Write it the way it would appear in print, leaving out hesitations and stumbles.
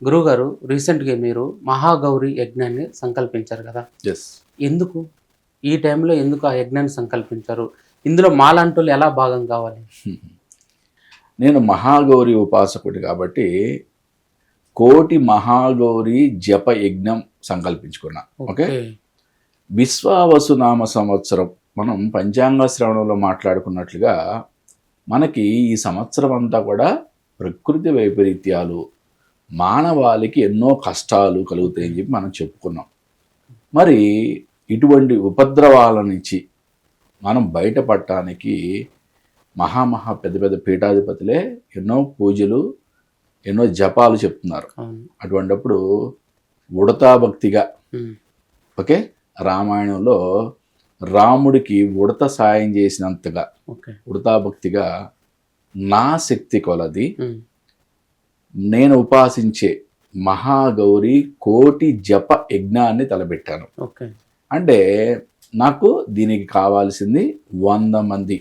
గురువుగారు, రీసెంట్గా మీరు మహాగౌరి యజ్ఞాన్ని సంకల్పించారు కదా. ఎస్. ఎందుకు ఈ టైంలో ఎందుకు ఆ యజ్ఞాన్ని సంకల్పించారు? ఇందులో మాలాంటోళ్ళు ఎలా భాగం కావాలి? నేను మహాగౌరి ఉపాసకుడి కాబట్టి కోటి మహాగౌరి జప యజ్ఞం సంకల్పించుకున్నా. ఓకే. విశ్వావసునామ సంవత్సరం మనం పంచాంగ శ్రవణంలో మాట్లాడుకున్నట్లుగా మనకి ఈ సంవత్సరం అంతా కూడా ప్రకృతి వైపరీత్యాలు, మానవాళికి ఎన్నో కష్టాలు కలుగుతాయని చెప్పి మనం చెప్పుకున్నాం. మరి ఇటువంటి ఉపద్రవాల నుంచి మనం బయటపడటానికి మహా పెద్ద పెద్ద పీఠాధిపతులే ఎన్నో పూజలు, ఎన్నో జపాలు చెప్తున్నారు. అటువంటిప్పుడు ఉడతా భక్తిగా, ఓకే, రామాయణంలో రాముడికి ఉడత సాయం చేసినంతగా ఉడతా భక్తిగా నా శక్తి కొలది నేను ఉపాసించే మహాగౌరి కోటి జప యజ్ఞాన్ని తలపెట్టాను. అంటే నాకు దీనికి కావాల్సింది 100 మంది